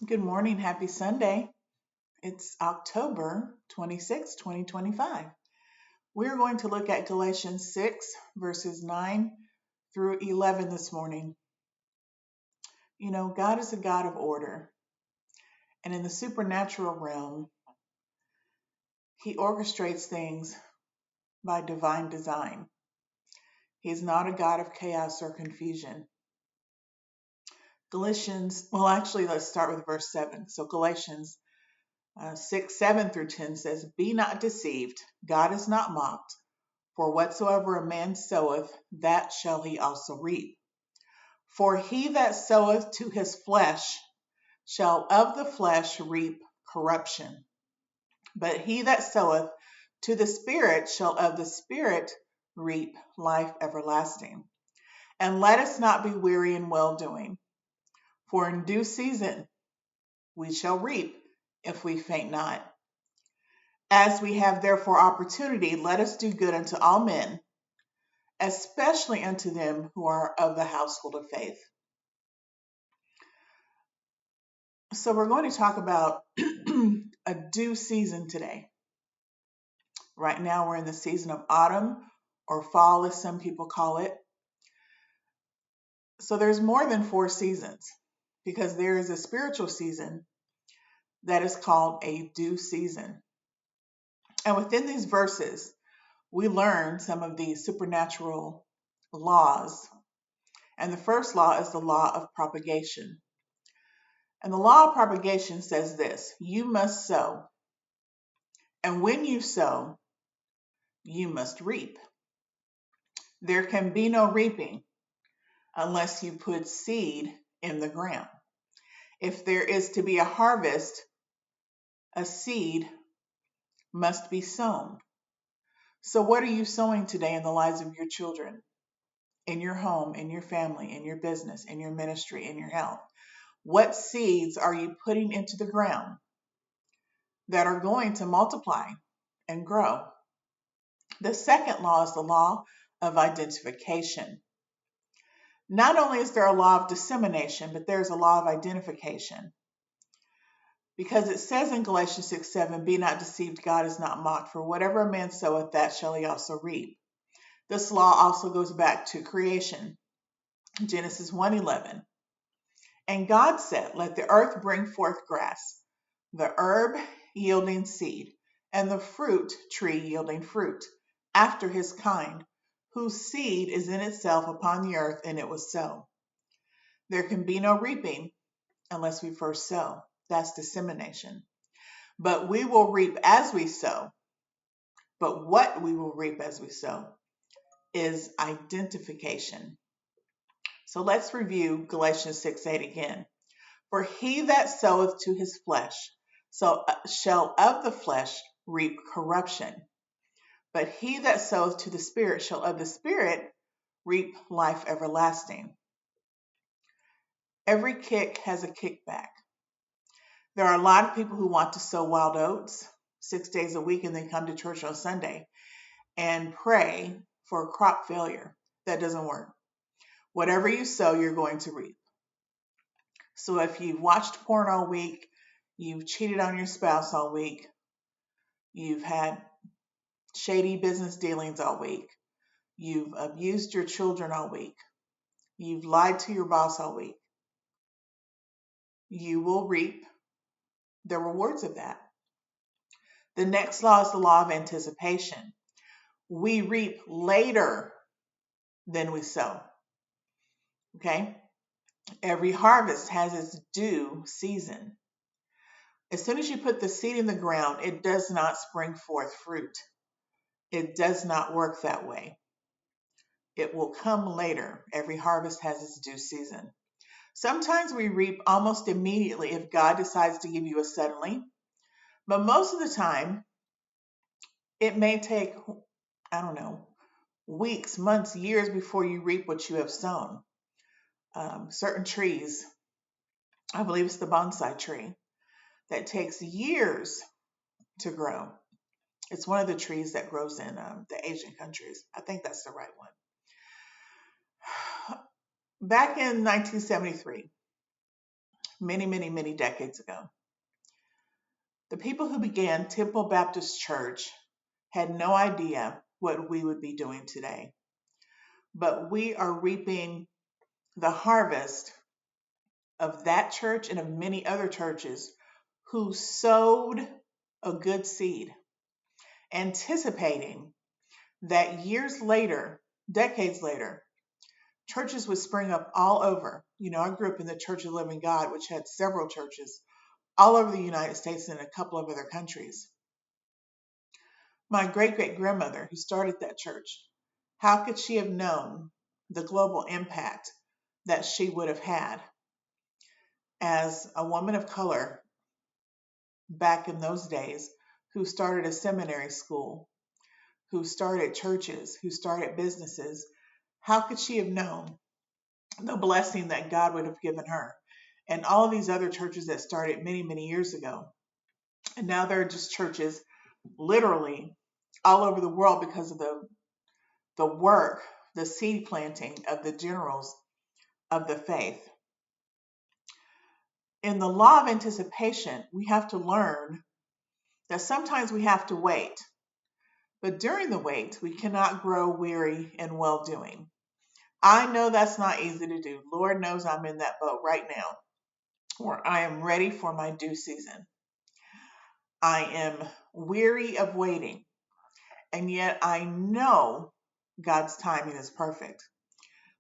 Good morning. Happy Sunday. It's October 26, 2025. We're going to look at Galatians 6, verses 9 through 11 this morning. You know, God is a God of order, and in the supernatural realm, He orchestrates things by divine design. He is not a God of chaos or confusion. Let's start with verse 7. So, Galatians 6, 7 through 10 says, Be not deceived, God is not mocked. For whatsoever a man soweth, that shall he also reap. For he that soweth to his flesh shall of the flesh reap corruption. But he that soweth to the Spirit shall of the Spirit reap life everlasting. And let us not be weary in well doing, for in due season we shall reap if we faint not. As we have therefore opportunity, let us do good unto all men, especially unto them who are of the household of faith. So we're going to talk about a due season today. Right now we're in the season of autumn or fall, as some people call it. So there's more than 4 seasons because there is a spiritual season that is called a due season. And within these verses, we learn some of the supernatural laws. And the first law is the law of propagation. And the law of propagation says this: you must sow. And when you sow, you must reap. There can be no reaping unless you put seed in the ground. If there is to be a harvest, a seed must be sown. So, what are you sowing today in the lives of your children, in your home, in your family, in your business, in your ministry, in your health? What seeds are you putting into the ground that are going to multiply and grow? The second law is the law of identification. Not only is there a law of dissemination, but there's a law of identification. Because it says in Galatians 6, 7, Be not deceived, God is not mocked, for whatever a man soweth, that shall he also reap. This law also goes back to creation, Genesis 1:11. And God said, Let the earth bring forth grass, the herb yielding seed, and the fruit tree yielding fruit, after his kind, whose seed is in itself upon the earth, and it was so. There can be no reaping unless we first sow. That's dissemination. But we will reap as we sow. But what we will reap as we sow is identification. So let's review Galatians 6:8 again. For he that soweth to his flesh shall of the flesh reap corruption. But he that soweth to the Spirit shall of the Spirit reap life everlasting. Every kick has a kickback. There are a lot of people who want to sow wild oats 6 days a week and then come to church on Sunday and pray for crop failure. That doesn't work. Whatever you sow, you're going to reap. So if you've watched porn all week, you've cheated on your spouse all week, you've had shady business dealings all week, you've abused your children all week, you've lied to your boss all week, you will reap the rewards of that. The next law is the law of anticipation. We reap later than we sow. Okay? Every harvest has its due season. As soon as you put the seed in the ground, it does not spring forth fruit. It does not work that way. It will come later. Every harvest has its due season. Sometimes we reap almost immediately if God decides to give you a suddenly, but most of the time, it may take, weeks, months, years before you reap what you have sown. Certain trees, I believe it's the bonsai tree, that takes years to grow. It's one of the trees that grows in the Asian countries. I think that's the right one. Back in 1973, many, many, many decades ago. The people who began Temple Baptist Church had no idea what we would be doing today, but we are reaping the harvest of that church and of many other churches who sowed a good seed, anticipating that years later, decades later, churches would spring up all over. I grew up in the Church of the Living God, which had several churches all over the United States and a couple of other countries. My great great grandmother, who started that church, how could she have known the global impact that she would have had as a woman of color back in those days who started a seminary school, who started churches, who started businesses? How could she have known the blessing that God would have given her? And all of these other churches that started many, many years ago. And now there are just churches literally all over the world because of the work, the seed planting of the generals of the faith. In the law of anticipation, we have to learn that sometimes we have to wait. But during the wait, we cannot grow weary in well doing. I know that's not easy to do. Lord knows I'm in that boat right now where I am ready for my due season. I am weary of waiting, and yet I know God's timing is perfect.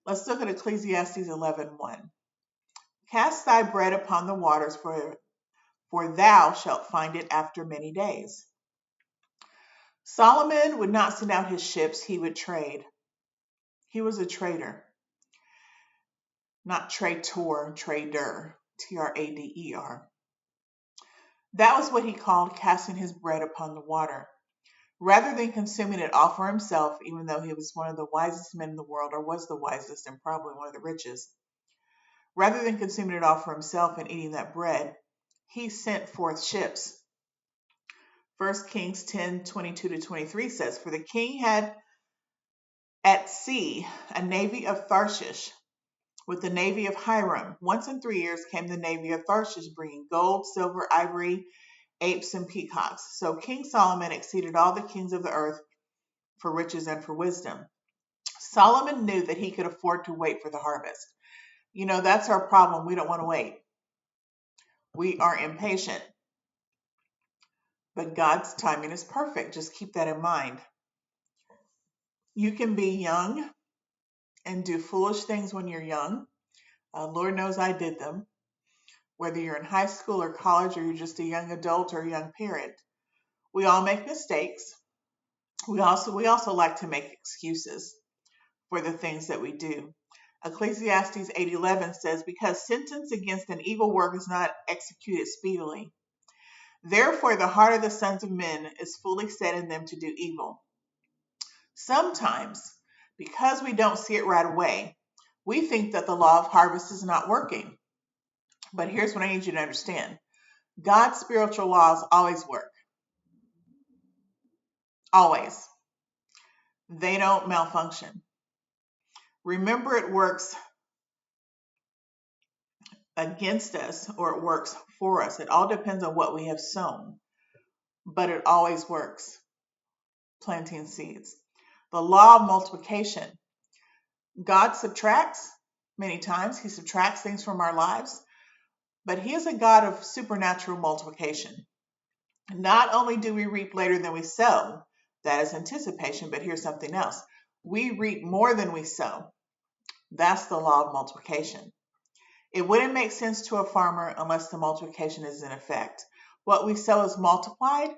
Let's look at Ecclesiastes 11:1. Cast thy bread upon the waters, for thou shalt find it after many days. Solomon would not send out his ships, he would trade. He was a trader, not traitor, trader, Trader. That was what he called casting his bread upon the water. Rather than consuming it all for himself, even though he was one of the wisest men in the world, or was the wisest and probably one of the richest, rather than consuming it all for himself and eating that bread, he sent forth ships. 1 Kings 10:22-23 says, For the king had at sea a navy of Tarshish with the navy of Hiram. Once in 3 years came the navy of Tarshish, bringing gold, silver, ivory, apes, and peacocks. So King Solomon exceeded all the kings of the earth for riches and for wisdom. Solomon knew that he could afford to wait for the harvest. That's our problem. We don't want to wait. We are impatient. But God's timing is perfect. Just keep that in mind. You can be young and do foolish things when you're young. Lord knows I did them. Whether you're in high school or college, or you're just a young adult or a young parent, we all make mistakes. We also like to make excuses for the things that we do. Ecclesiastes 8:11 says, Because sentence against an evil work is not executed speedily. Therefore the heart of the sons of men is fully set in them to do evil. Sometimes, because we don't see it right away, we think that the law of harvest is not working. But here's what I need you to understand. God's spiritual laws always work. Always. They don't malfunction. Remember, it works against us or it works for us. It all depends on what we have sown, but it always works. Planting seeds. The law of multiplication. God subtracts many times. He subtracts things from our lives, but he is a God of supernatural multiplication. Not only do we reap later than we sow, that is anticipation, but here's something else. We reap more than we sow. That's the law of multiplication. It wouldn't make sense to a farmer unless the multiplication is in effect. What we sow is multiplied,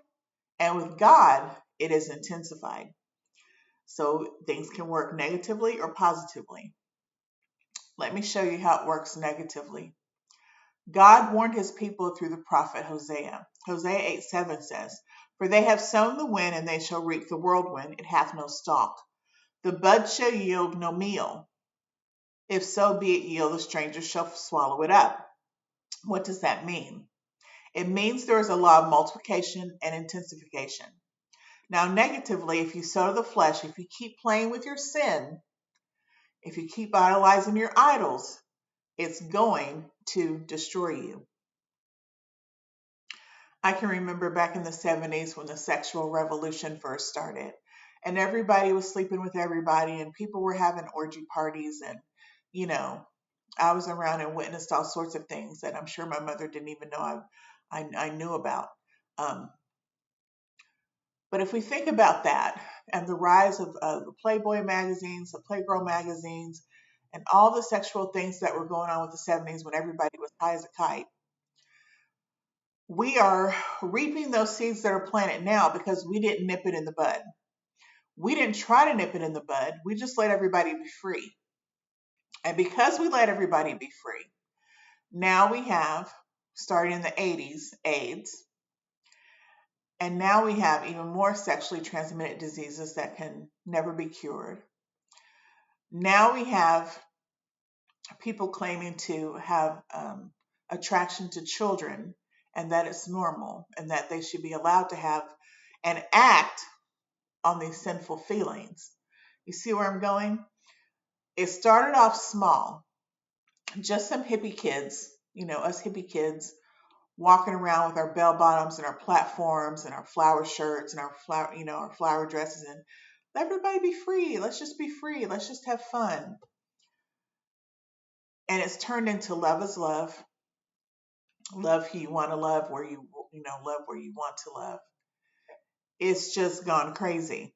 and with God, it is intensified. So things can work negatively or positively. Let me show you how it works negatively. God warned his people through the prophet Hosea. Hosea 8:7 says, For they have sown the wind, and they shall reap the whirlwind. It hath no stalk. The bud shall yield no meal. If so be it yield, the stranger shall swallow it up. What does that mean? It means there is a law of multiplication and intensification. Now, negatively, if you sow to the flesh, if you keep playing with your sin, if you keep idolizing your idols, It's going to destroy you. I can remember back in the 70s when the sexual revolution first started, and everybody was sleeping with everybody, and people were having orgy parties. And, you know, I was around and witnessed all sorts of things that I'm sure my mother didn't even know I knew about. Um, but if we think about that and the rise of the Playboy magazines, the Playgirl magazines, and all the sexual things that were going on with the 70s when everybody was high as a kite, we are reaping those seeds that are planted now because we didn't nip it in the bud. We didn't try to nip it in the bud. We just let everybody be free. And because we let everybody be free, now we have, starting in the 80s, AIDS. And now we have even more sexually transmitted diseases that can never be cured. Now we have people claiming to have attraction to children and that it's normal and that they should be allowed to have and act on these sinful feelings. You see where I'm going? It started off small, just some hippie kids, us hippie kids walking around with our bell bottoms and our platforms and our flower shirts and our flower dresses, and let everybody be free. Let's just be free. Let's just have fun. And it's turned into love is love. Love who you want to love, where love where you want to love. It's just gone crazy.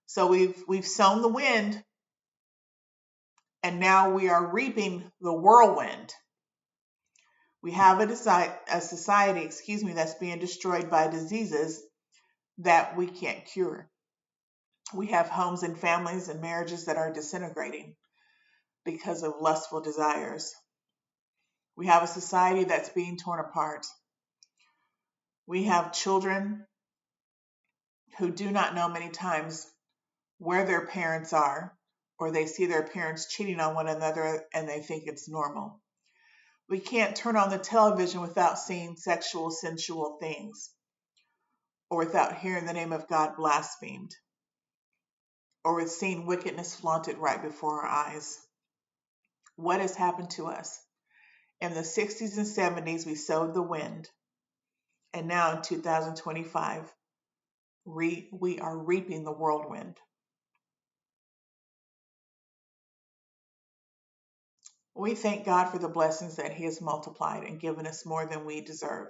So we've sown the wind, and now we are reaping the whirlwind. We have a society, that's being destroyed by diseases that we can't cure. We have homes and families and marriages that are disintegrating because of lustful desires. We have a society that's being torn apart. We have children who do not know many times where their parents are, or they see their parents cheating on one another and they think it's normal. We can't turn on the television without seeing sexual, sensual things, or without hearing the name of God blasphemed, or with seeing wickedness flaunted right before our eyes. What has happened to us? In the 60s and 70s, we sowed the wind, and now in 2025, we are reaping the whirlwind. We thank God for the blessings that He has multiplied and given us more than we deserve.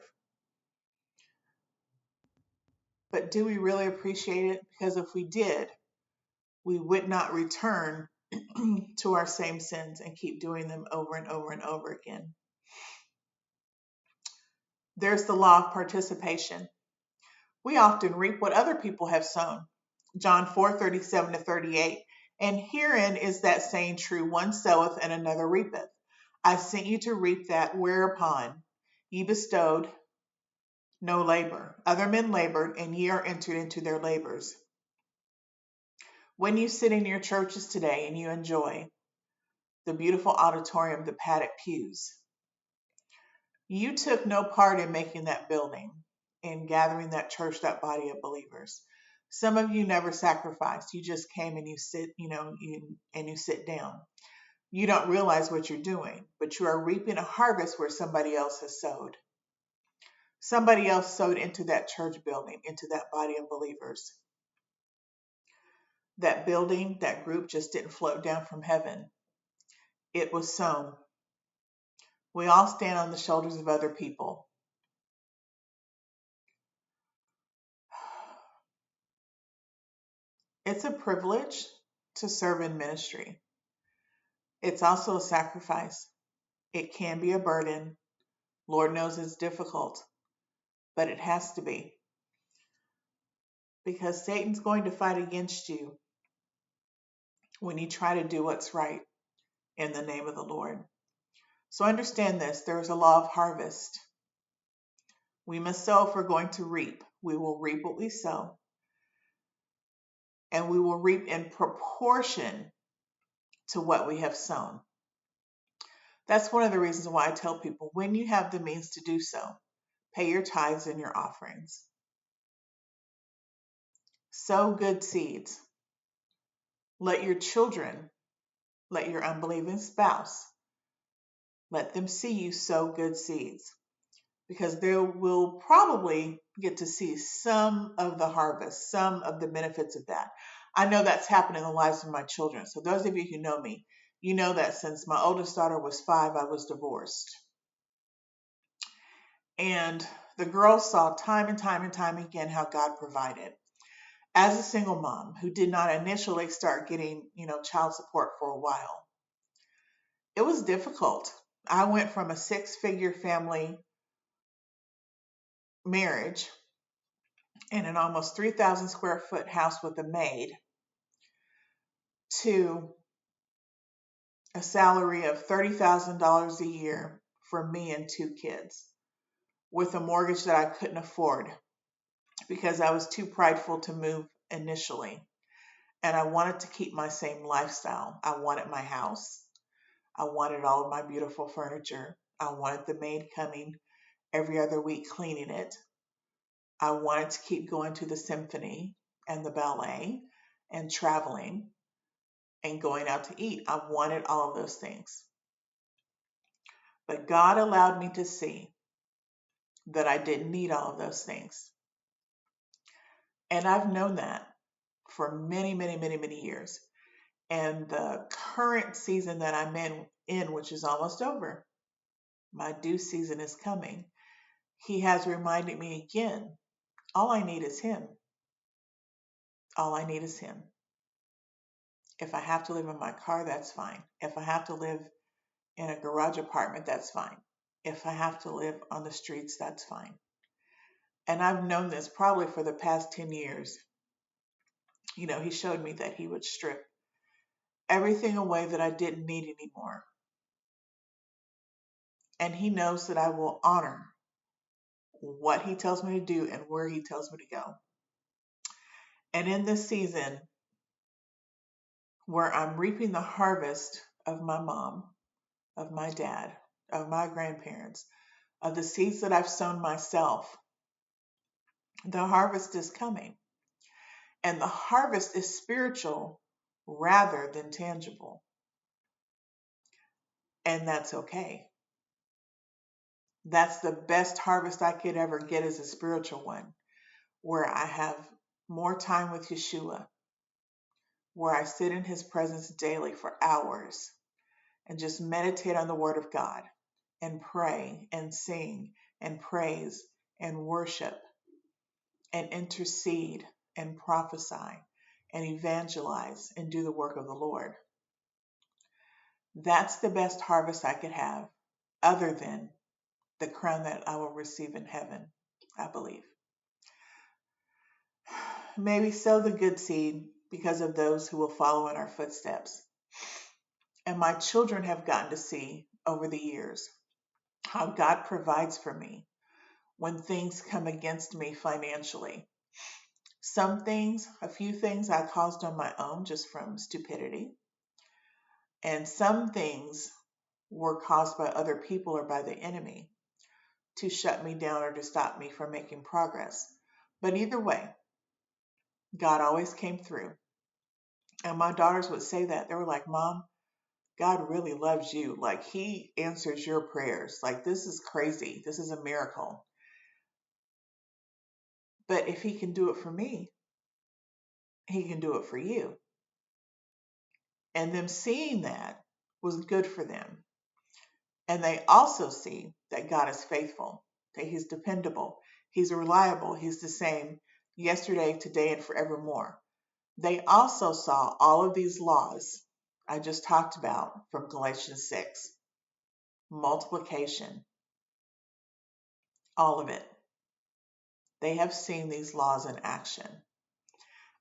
But do we really appreciate it? Because if we did, we would not return to our same sins and keep doing them over and over and over again. There's the law of participation. We often reap what other people have sown. John 4:37-38. And herein is that saying true, one soweth and another reapeth. I sent you to reap that whereupon ye bestowed no labor. Other men labored, and ye are entered into their labors. When you sit in your churches today and you enjoy the beautiful auditorium, the padded pews, you took no part in making that building, in gathering that church, that body of believers. Some of you never sacrificed. You just came and you sit, and you sit down. You don't realize what you're doing, but you are reaping a harvest where somebody else has sowed. Somebody else sowed into that church building, into that body of believers. That building, that group just didn't float down from heaven. It was sown. We all stand on the shoulders of other people. It's a privilege to serve in ministry. It's also a sacrifice. It can be a burden. Lord knows it's difficult, but it has to be. Because Satan's going to fight against you when you try to do what's right in the name of the Lord. So understand this, there is a law of harvest. We must sow if we're going to reap. We will reap what we sow. And we will reap in proportion to what we have sown. That's one of the reasons why I tell people, when you have the means to do so, pay your tithes and your offerings. Sow good seeds. Let your children, let your unbelieving spouse Let them see you sow good seeds, because they will probably get to see some of the harvest, some of the benefits of that. I know that's happened in the lives of my children. So those of you who know me, you know that since my oldest daughter was 5, I was divorced. And the girls saw time and time and time again how God provided. As a single mom who did not initially start getting, child support for a while, it was difficult. I went from a 6-figure family marriage in an almost 3,000 square foot house with a maid to a salary of $30,000 a year for me and 2 kids with a mortgage that I couldn't afford because I was too prideful to move initially. And I wanted to keep my same lifestyle. I wanted my house. I wanted all of my beautiful furniture. I wanted the maid coming every other week cleaning it. I wanted to keep going to the symphony and the ballet and traveling and going out to eat. I wanted all of those things. But God allowed me to see that I didn't need all of those things. And I've known that for many, many, many, many years. And the current season that I'm in, which is almost over, my due season is coming. He has reminded me again, all I need is Him. All I need is Him. If I have to live in my car, that's fine. If I have to live in a garage apartment, that's fine. If I have to live on the streets, that's fine. And I've known this probably for the past 10 years. He showed me that He would strip everything away that I didn't need anymore. And He knows that I will honor what He tells me to do and where He tells me to go. And in this season where I'm reaping the harvest of my mom, of my dad, of my grandparents, of the seeds that I've sown myself, the harvest is coming. And the harvest is spiritual rather than tangible. And that's okay. That's the best harvest I could ever get, is a spiritual one, where I have more time with Yeshua, where I sit in His presence daily for hours and just meditate on the Word of God and pray and sing and praise and worship and intercede and prophesy and evangelize and do the work of the Lord. That's the best harvest I could have, other than the crown that I will receive in heaven, I believe. Maybe sow the good seed because of those who will follow in our footsteps. And my children have gotten to see over the years how God provides for me when things come against me financially. Some things, a few things I caused on my own just from stupidity. And some things were caused by other people or by the enemy to shut me down or to stop me from making progress. But either way, God always came through. And my daughters would say that. They were like, Mom, God really loves you. Like, He answers your prayers. Like, this is crazy. This is a miracle. But if He can do it for me, He can do it for you. And them seeing that was good for them. And they also see that God is faithful, that He's dependable, He's reliable, He's the same yesterday, today, and forevermore. They also saw all of these laws I just talked about from Galatians 6, multiplication, all of it. They have seen these laws in action.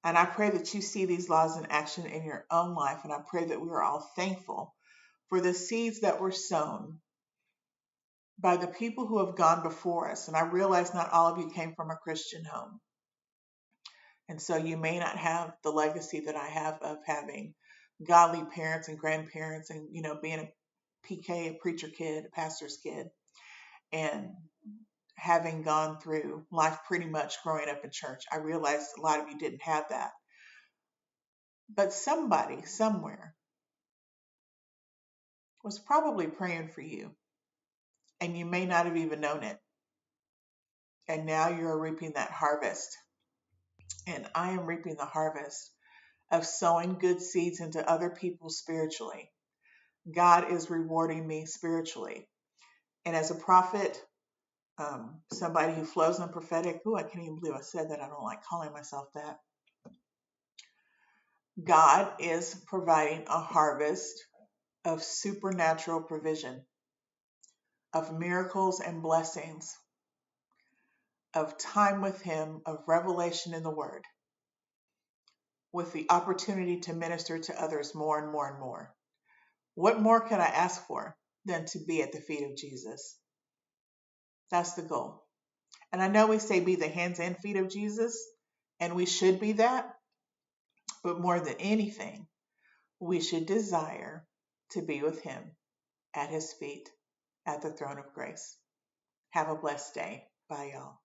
And I pray that you see these laws in action in your own life. And I pray that we are all thankful for the seeds that were sown by the people who have gone before us. And I realize not all of you came from a Christian home. And so you may not have the legacy that I have of having godly parents and grandparents and, being a PK, a preacher kid, a pastor's kid, and having gone through life pretty much growing up in church. I realize a lot of you didn't have that. But somebody somewhere was probably praying for you and you may not have even known it. And now you're reaping that harvest. And I am reaping the harvest of sowing good seeds into other people spiritually. God is rewarding me spiritually. And as a prophet, somebody who flows in prophetic, I can't even believe I said that. I don't like calling myself that. God is providing a harvest of supernatural provision, of miracles and blessings, of time with Him, of revelation in the Word, with the opportunity to minister to others more and more and more. What more could I ask for than to be at the feet of Jesus? That's the goal. And I know we say be the hands and feet of Jesus, and we should be that, but more than anything, we should desire to be with Him at His feet at the throne of grace. Have a blessed day. Bye, y'all.